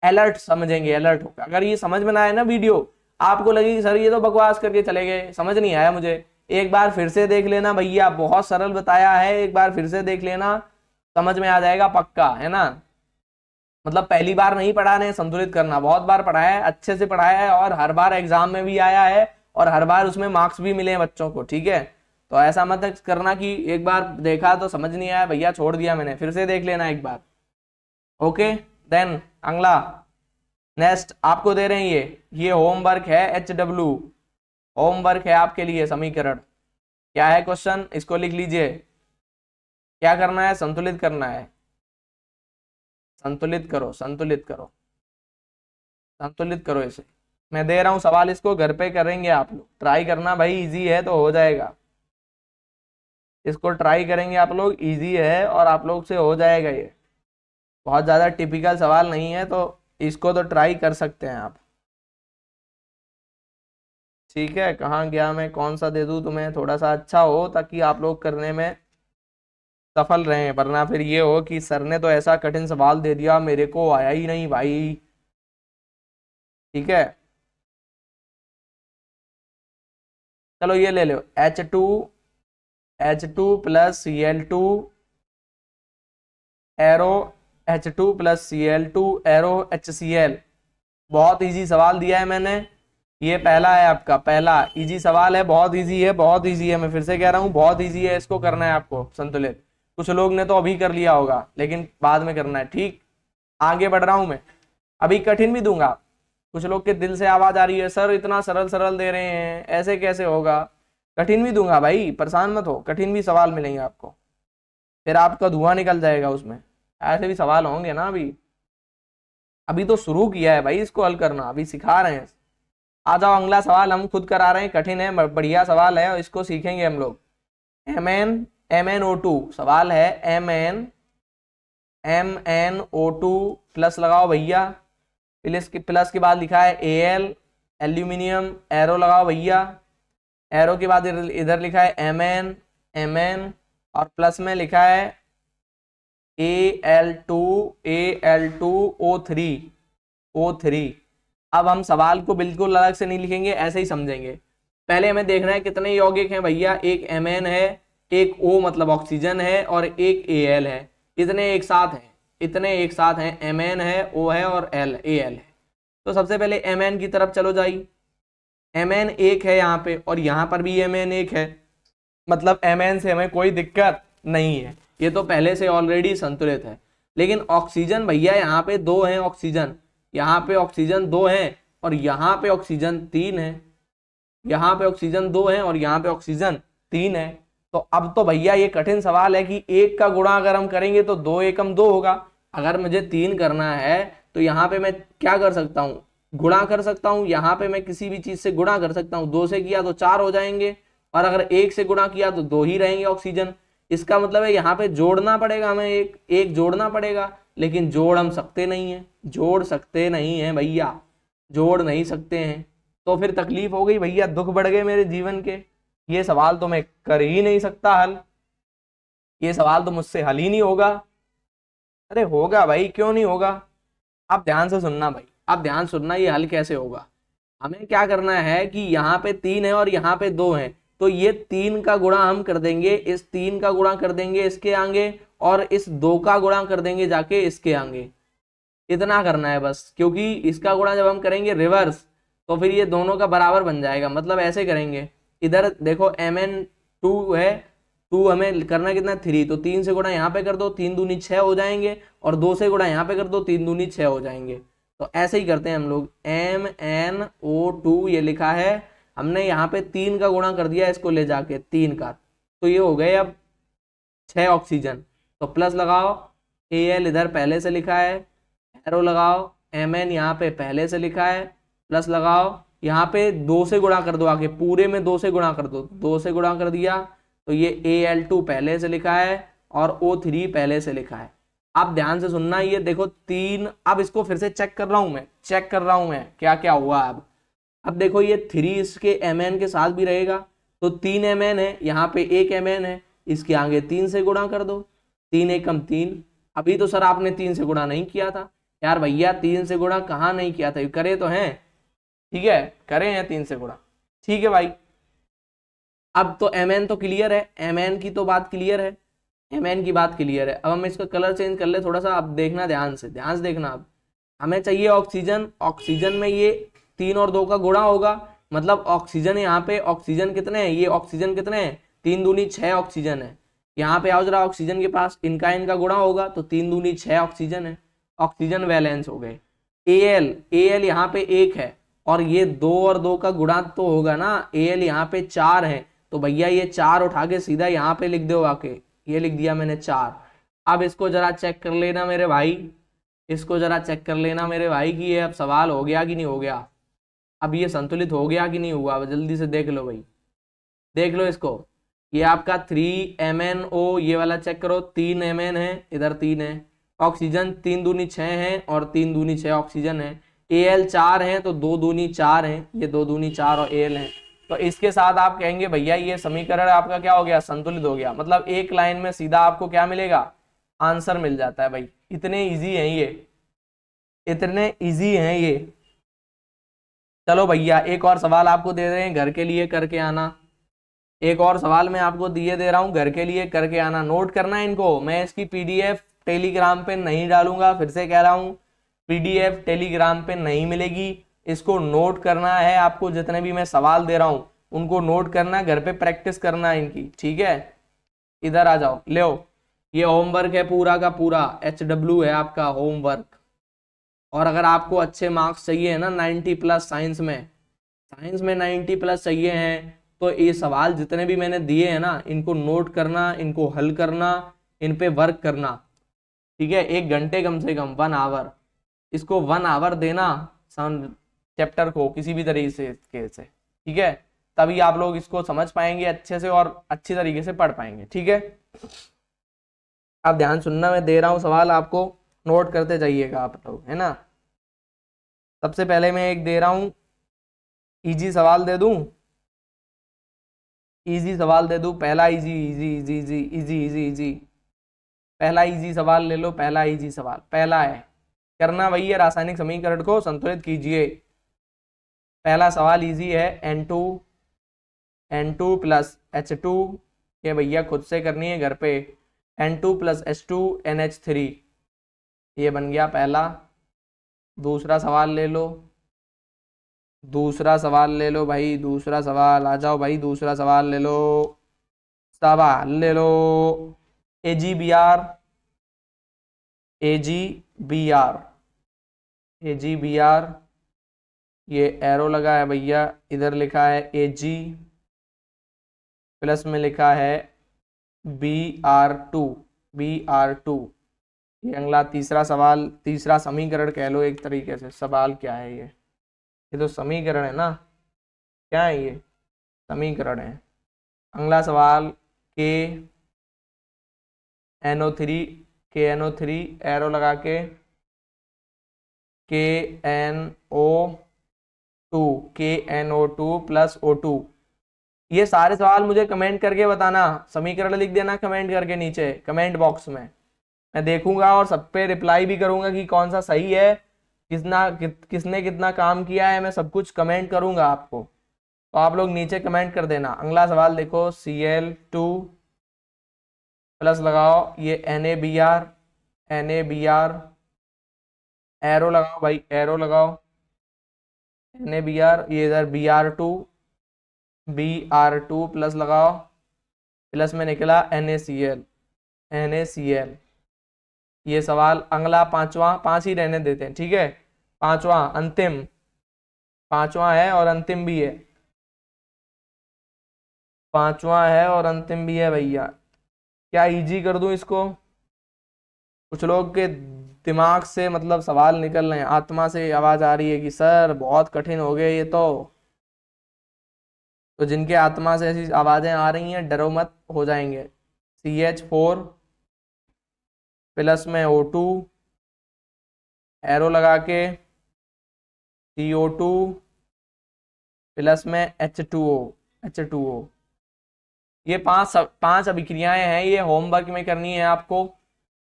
अलर्ट समझेंगे, अलर्ट होगा। अगर ये समझ में ना आए ना वीडियो, आपको लगेगी सर ये तो बकवास करके चले गए, समझ नहीं आया मुझे, एक बार फिर से देख लेना भैया, बहुत सरल बताया है, एक बार फिर से देख लेना, समझ में आ जाएगा पक्का, है ना। मतलब पहली बार नहीं पढ़ा ने संतुलित करना, बहुत बार पढ़ाया है, अच्छे से पढ़ाया है और हर बार एग्जाम में भी आया है और हर बार उसमें मार्क्स भी मिले हैं बच्चों को, ठीक है। तो ऐसा मत करना कि एक बार देखा तो समझ नहीं आया भैया छोड़ दिया मैंने, फिर से देख लेना एक बार। ओके, देन अगला नेक्स्ट आपको दे रहे हैं ये होमवर्क है, HW होमवर्क है आपके लिए। समीकरण क्या है, क्वेश्चन, इसको लिख लीजिए। क्या करना है, संतुलित करना है, संतुलित करो, संतुलित करो, संतुलित करो इसे। मैं दे रहा हूं सवाल, इसको घर पे करेंगे आप लोग, ट्राई करना भाई, इजी है तो हो जाएगा। इसको ट्राई करेंगे आप लोग, इजी है और आप लोग से हो जाएगा। ये बहुत ज्यादा टिपिकल सवाल नहीं है, तो इसको तो ट्राई कर सकते हैं आप, ठीक है। कहाँ गया मैं, कौन सा दे दूं तुम्हें, थोड़ा सा अच्छा हो ताकि आप लोग करने में सफल रहे, वरना फिर ये हो कि सर ने तो ऐसा कठिन सवाल दे दिया मेरे को आया ही नहीं भाई, ठीक है। चलो ये ले लो, H2 plus Cl2 arrow H2 plus Cl2 arrow HCl। बहुत इजी सवाल दिया है मैंने, ये पहला है आपका, पहला इजी सवाल है, बहुत इजी है, बहुत इजी है, मैं फिर से कह रहा हूँ बहुत इजी है, इसको करना है आपको संतुलित। कुछ लोग ने तो अभी कर लिया होगा, लेकिन बाद में करना है, ठीक। आगे बढ़ रहा हूं मैं, अभी कठिन भी दूंगा। कुछ लोग के दिल से आवाज आ रही है, सर इतना सरल सरल दे रहे हैं, ऐसे कैसे होगा। कठिन भी दूंगा भाई, परेशान मत हो, कठिन भी सवाल मिलेंगे आपको, फिर आपका धुआं निकल जाएगा उसमें, ऐसे भी सवाल होंगे ना। अभी अभी तो शुरू किया है भाई इसको हल करना, अभी सिखा रहे हैं। आ जाओ, अगला सवाल हम खुद करा रहे हैं, कठिन है, बढ़िया सवाल है, इसको सीखेंगे हम लोग। MnO2 सवाल है, MnO2 प्लस लगाओ भैया, प्लस के बाद लिखा है Al एल्यूमिनियम, एरो लगाओ भैया, एरो के बाद इधर लिखा है Mn और प्लस में लिखा है Al2O3। अब हम सवाल को बिल्कुल अलग से नहीं लिखेंगे, ऐसे ही समझेंगे। पहले हमें देखना है कितने यौगिक हैं भैया, एक Mn है, एक O मतलब ऑक्सीजन है और एक Al है, इतने एक साथ हैं, इतने एक साथ हैं, Mn है, O है और Al है। तो सबसे पहले Mn की तरफ चलो जाइए, Mn एक है यहाँ पे और यहाँ पर भी Mn एक है, मतलब Mn से हमें कोई दिक्कत नहीं है, ये तो पहले से ऑलरेडी संतुलित है। लेकिन ऑक्सीजन भैया यहाँ पे 2 हैं, ऑक्सीजन यहाँ पे ऑक्सीजन 2 हैं और यहाँ पे ऑक्सीजन 3 है, यहाँ पे ऑक्सीजन 2 है और यहाँ पे ऑक्सीजन 3 है। तो अब तो भैया ये कठिन सवाल है कि एक का गुणा अगर हम करेंगे तो 2 एकम 2 होगा। अगर मुझे 3 करना है तो यहाँ पे मैं क्या कर सकता हूँ, गुणा कर सकता हूँ। यहाँ पे मैं किसी भी चीज से गुणा कर सकता हूँ, 2 से किया तो 4 हो जाएंगे, और अगर 1 से गुणा किया तो 2 ही रहेंगे ऑक्सीजन। इसका मतलब है यहाँ पे जोड़ना पड़ेगा हमें, एक एक जोड़ना पड़ेगा, लेकिन जोड़ हम सकते नहीं है, जोड़ सकते नहीं है भैया, जोड़ नहीं सकते हैं। तो फिर तकलीफ हो गई भैया, दुख बढ़ गए मेरे जीवन के। ये सवाल तो मैं कर ही नहीं सकता हल, ये सवाल तो मुझसे हल ही नहीं होगा। अरे होगा भाई, क्यों नहीं होगा। आप ध्यान से सुनना भाई, आप ध्यान सुनना, ये हल कैसे होगा। हमें क्या करना है कि यहाँ पे 3 है और यहाँ पे 2 है, तो ये 3 का गुणा हम कर देंगे, इस 3 का गुणा कर देंगे इसके आगे, और इस 2 का गुणा कर देंगे जाके इसके आगे। इतना करना है बस, क्योंकि इसका गुणा जब हम करेंगे रिवर्स तो फिर ये दोनों का बराबर बन जाएगा। मतलब ऐसे करेंगे, इधर देखो Mn2 है, 2 हमें करना कितना 3, तो 3 से गुणा यहाँ पे कर दो, 3 दूनी 6 हो जाएंगे, और 2 से गुणा यहाँ पे कर दो, 3 दूनी 6 हो जाएंगे। तो ऐसे ही करते हैं हम लोग। MnO2 ये लिखा है हमने, यहाँ पे 3 का गुणा कर दिया इसको ले जाके 3 का, तो ये हो गए अब 6 ऑक्सीजन। तो प्लस लगाओ, Al इधर पहले से लिखा है, एरो लगाओ, Mn यहाँ पे पहले से लिखा है, प्लस लगाओ, यहाँ पे 2 से गुणा कर दो, आगे पूरे में 2 से गुणा कर दो, 2 से गुणा कर दिया तो ये Al2 पहले से लिखा है और O3 पहले से लिखा है। आप ध्यान से सुनना, ये देखो 3, अब इसको फिर से चेक कर रहा हूं मैं, चेक कर रहा हूं मैं क्या क्या हुआ। अब देखो ये 3 इसके Mn के साथ भी रहेगा, तो 3 Mn है, यहाँ पे 1 Mn है, इसके आगे 3 से गुणा कर दो, 3 एकम 3। अभी तो सर आपने 3 से गुणा नहीं किया था यार भैया, 3 से गुणा कहाँ नहीं किया था, करे तो हैं, ठीक है करे हैं 3 से गुणा, ठीक है भाई। अब तो Mn तो क्लियर है, Mn की तो बात क्लियर है, Mn की बात क्लियर है। अब हम इसका कलर चेंज कर ले थोड़ा सा, अब देखना ध्यान से, ध्यान से देखना। अब हमें चाहिए ऑक्सीजन, ऑक्सीजन में ये 3 और 2 का गुणा होगा, मतलब ऑक्सीजन यहाँ पे, ऑक्सीजन कितने हैं, ये ऑक्सीजन कितने हैं, 3 दूनी 6 ऑक्सीजन है। यहाँ पे आओ जरा ऑक्सीजन के पास, इनका गुणा होगा तो 3 दूनी 6 ऑक्सीजन है, ऑक्सीजन वैलेंस हो गए। Al यहाँ पे 1 है, और ये 2 और 2 का गुणा तो होगा ना, Al यहाँ पे 4 है, तो भैया ये 4 उठा के सीधा यहाँ पे लिख दो आके, ये लिख दिया मैंने 4। अब इसको जरा चेक कर लेना मेरे भाई, इसको जरा चेक कर लेना मेरे भाई कि ये अब सवाल हो गया कि नहीं हो गया, अब ये संतुलित हो गया कि नहीं हुआ। अब जल्दी से देख लो भाई, देख लो इसको। ये आपका 3MnO ये वाला चेक करो, 3 Mn है, इधर 3 है, ऑक्सीजन 3 दूनी 6 है और 3 दूनी 6 ऑक्सीजन है, Al 4 है तो 2 दूनी 4 है, ये 2 दूनी 4 और Al है। तो इसके साथ आप कहेंगे भैया ये समीकरण आपका क्या हो गया, संतुलित हो गया। मतलब एक लाइन में सीधा आपको क्या मिलेगा, आंसर मिल जाता है भाई। इतने इजी हैं ये, इतने इजी हैं ये। चलो भैया एक और सवाल आपको दे रहे हैं, घर के लिए करके आना। एक और सवाल मैं आपको दिए दे रहा हूं, घर के लिए करके आना, नोट करना है इनको। मैं इसकी पीडीएफ टेलीग्राम पे नहीं डालूंगा, फिर से कह रहा हूं पीडीएफ टेलीग्राम पे नहीं मिलेगी, इसको नोट करना है आपको। जितने भी मैं सवाल दे रहा हूं उनको नोट करना, घर पे प्रैक्टिस करना है इनकी, ठीक है। इधर आ जाओ, ले ये होमवर्क है पूरा का पूरा, HW है आपका होमवर्क। और अगर आपको अच्छे मार्क्स चाहिए है ना 90+ साइंस में, साइंस में 90+ चाहिए हैं, तो ये सवाल जितने भी मैंने दिए हैं ना इनको नोट करना, इनको हल करना, इन पे वर्क करना, ठीक है। 1 घंटे कम से कम, 1 आवर, इसको 1 आवर देना चैप्टर को किसी भी तरीके से, ठीक है। तभी आप लोग इसको समझ पाएंगे अच्छे से और अच्छी तरीके से पढ़ पाएंगे, ठीक है। आप ध्यान सुनना, मैं दे रहा हूं सवाल आपको, नोट करते जाइएगा आप लोग, है ना। सबसे पहले मैं एक दे रहा हूं, इजी सवाल दे दूं, इजी सवाल दे दूं, पहला easy easy easy easy easy easy easy पहला इजी सवाल ले लो। पहला इजी सवाल पहला है, करना वही है, रासायनिक समीकरण को संतुलित कीजिए। पहला सवाल इजी है, N2 प्लस H2, ये भैया खुद से करनी है घर पे, N2 प्लस H2 NH3, ये बन गया पहला। दूसरा सवाल ले लो, दूसरा सवाल ले लो भाई, दूसरा सवाल आ जाओ भाई, दूसरा सवाल ले लो, सवाल ले लो। AgBr, AgBr, AgBr, ये एरो लगा है भैया, इधर लिखा है Ag, प्लस में लिखा है BR2 BR2। ये अगला तीसरा सवाल, तीसरा समीकरण कह लो एक तरीके से। सवाल क्या है ये तो समीकरण है ना, क्या है ये, समीकरण है। अगला सवाल KNO3, KNO3 एरो लगा के KNO2 KNO2 प्लस O2। ये सारे सवाल मुझे कमेंट करके बताना, समीकरण लिख देना कमेंट करके नीचे कमेंट बॉक्स में, मैं देखूंगा और सब पे रिप्लाई भी करूंगा कि कौन सा सही है, किसने कितना काम किया है, मैं सब कुछ कमेंट करूंगा आपको, तो आप लोग नीचे कमेंट कर देना। अगला सवाल देखो, Cl2 प्लस लगाओ, ये NaBr एरो लगाओ भाई, एरो लगाओ, NaBr, ये इधर Br2 प्लस लगाओ, प्लस में निकला NaCl। ये सवाल अगला पांचवा, पांच ही रहने देते हैं ठीक है, पांचवा अंतिम, पांचवा है और अंतिम भी है, पांचवा है और अंतिम भी है भैया। क्या इजी कर दूं इसको? कुछ लोग के दिमाग से मतलब सवाल निकल रहे हैं, आत्मा से आवाज आ रही है कि सर बहुत कठिन हो गए ये तो जिनके आत्मा से ऐसी आवाजें आ रही हैं डरो मत, हो जाएंगे। CH4 प्लस में O2 एरो लगा के CO2 प्लस में H2O। ये पांच अभिक्रियाएं हैं, ये होमवर्क में करनी है आपको,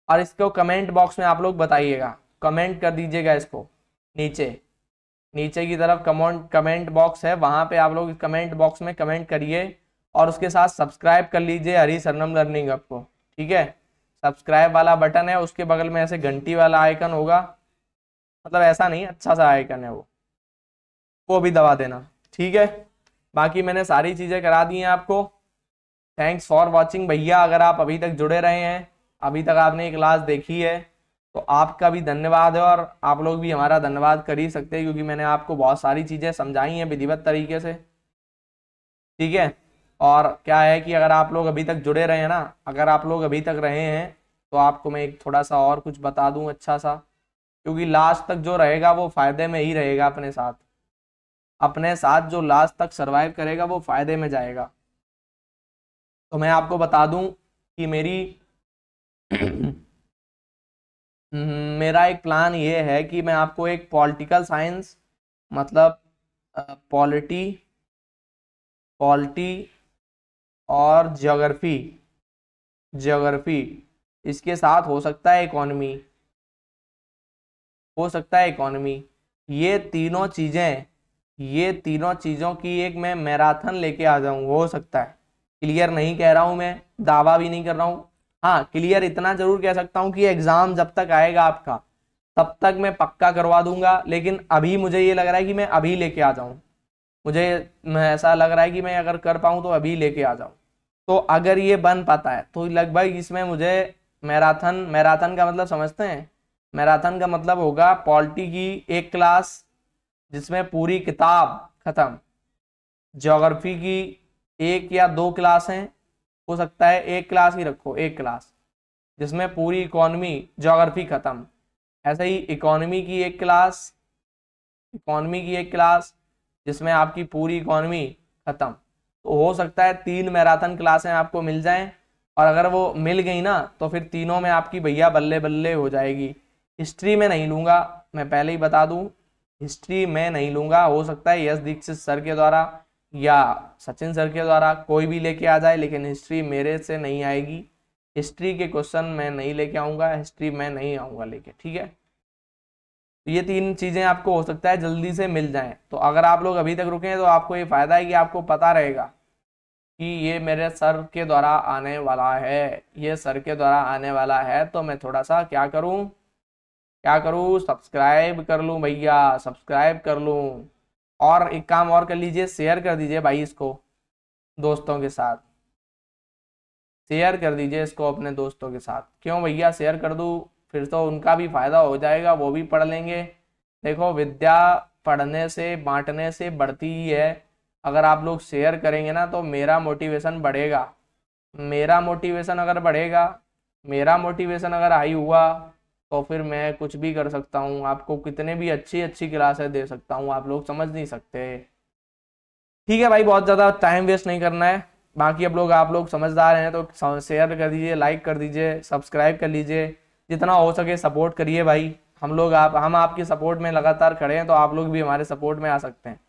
और इसको कमेंट बॉक्स में आप लोग बताइएगा, कमेंट कर दीजिएगा इसको नीचे, नीचे की तरफ कमेंट बॉक्स है, वहां पे आप लोग कमेंट बॉक्स में कमेंट करिए, और उसके साथ सब्सक्राइब कर लीजिए हरी सरनम लर्निंग हब को, ठीक है। सब्सक्राइब वाला बटन है, उसके बगल में ऐसे घंटी वाला आइकन होगा, मतलब ऐसा नहीं, अच्छा सा आइकन है वो भी दबा देना, ठीक है। बाकी मैंने सारी चीजें करा दी हैं आपको। थैंक्स फॉर वॉचिंग भैया, अगर आप अभी तक जुड़े रहे हैं, अभी तक आपने ये क्लास देखी है, तो आपका भी धन्यवाद है, और आप लोग भी हमारा धन्यवाद कर ही सकते हैं, क्योंकि मैंने आपको बहुत सारी चीज़ें समझाई हैं विधिवत तरीके से, ठीक है। और क्या है कि अगर आप लोग अभी तक जुड़े रहे हैं ना, अगर आप लोग अभी तक रहे हैं, तो आपको मैं एक थोड़ा सा और कुछ बता दूं अच्छा सा, क्योंकि लास्ट तक जो रहेगा वो फायदे में ही रहेगा, अपने साथ जो लास्ट तक सरवाइव करेगा वो फायदे में जाएगा। तो मैं आपको बता दूं कि मेरा एक प्लान ये है कि मैं आपको एक पॉलिटिकल साइंस, मतलब पॉलिटी और ज्योग्राफी, इसके साथ हो सकता है इकोनॉमी, ये तीनों चीज़ों की एक मैं मैराथन लेके आ जाऊं, हो सकता है। क्लियर नहीं कह रहा हूं मैं, दावा भी नहीं कर रहा हूं, हाँ क्लियर इतना जरूर कह सकता हूं कि एग्जाम जब तक आएगा आपका तब तक मैं पक्का करवा दूंगा, लेकिन अभी मुझे ये लग रहा है कि मैं अभी लेके आ जाऊं, मुझे ऐसा लग रहा है कि मैं अगर कर पाऊं तो अभी लेके आ जाऊं। तो अगर ये बन पाता है तो लगभग इसमें मुझे मैराथन का मतलब समझते हैं, मैराथन का मतलब होगा पॉलिटी की एक क्लास जिसमें पूरी किताब खत्म, ज्योग्राफी की एक या दो क्लास हैं, हो सकता है एक क्लास ही रखो, एक क्लास जिसमें पूरी इकोनॉमी ज्योग्राफी खत्म, ऐसे ही इकोनॉमी की एक क्लास जिसमें आपकी पूरी इकोनॉमी खत्म। तो हो सकता है 3 मैराथन क्लासें आपको मिल जाएं, और अगर वो मिल गई ना तो फिर तीनों में आपकी भैया बल्ले बल्ले हो जाएगी। हिस्ट्री में नहीं लूंगा, मैं पहले ही बता दूं, हिस्ट्री में नहीं लूंगा, हो सकता है यश दीक्षित सर के द्वारा या सचिन सर के द्वारा कोई भी लेके आ जाए, लेकिन हिस्ट्री मेरे से नहीं आएगी, हिस्ट्री के क्वेश्चन मैं नहीं लेके आऊंगा, हिस्ट्री में नहीं आऊंगा लेके, ठीक है। तो ये 3 चीजें आपको हो सकता है जल्दी से मिल जाएं, तो अगर आप लोग अभी तक रुके हैं तो आपको ये फायदा है कि आपको पता रहेगा कि ये मेरे सर के द्वारा आने वाला है, ये सर के द्वारा आने वाला है, तो मैं थोड़ा सा क्या करूं, सब्सक्राइब कर लूं भैया, सब्सक्राइब कर लूं, और एक काम और कर लीजिए, शेयर कर दीजिए भाई इसको दोस्तों के साथ, शेयर कर दीजिए इसको अपने दोस्तों के साथ। क्यों भैया शेयर कर दूं, फिर तो उनका भी फायदा हो जाएगा, वो भी पढ़ लेंगे। देखो विद्या पढ़ने से बांटने से बढ़ती ही है, अगर आप लोग शेयर करेंगे ना तो मेरा मोटिवेशन बढ़ेगा, मेरा मोटिवेशन अगर बढ़ेगा, मेरा मोटिवेशन अगर हाई हुआ तो फिर मैं कुछ भी कर सकता हूँ, आपको कितने भी अच्छी अच्छी क्लासेस दे सकता हूँ, आप लोग समझ नहीं सकते। ठीक है भाई, बहुत ज़्यादा टाइम वेस्ट नहीं करना है। बाकी अब लोग, आप लोग समझदार हैं तो शेयर कर दीजिए, लाइक कर दीजिए, सब्सक्राइब कर लीजिए, जितना हो सके सपोर्ट करिए भाई। हम आपकी सपोर्ट में लगातार खड़े हैं, तो आप लोग भी हमारे सपोर्ट में आ सकते हैं।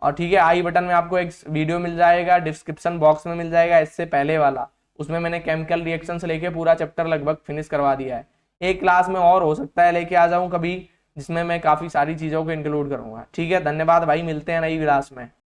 और ठीक है, आई बटन में आपको एक वीडियो मिल जाएगा, डिस्क्रिप्शन बॉक्स में मिल जाएगा इससे पहले वाला, उसमें मैंने केमिकल रिएक्शन से लेके पूरा चैप्टर लगभग फिनिश करवा दिया है। एक क्लास में और हो सकता है लेके आ जाऊं कभी, जिसमें मैं काफ़ी सारी चीज़ों को इंक्लूड करूंगा। ठीक है, धन्यवाद भाई, मिलते हैं नई क्लास में।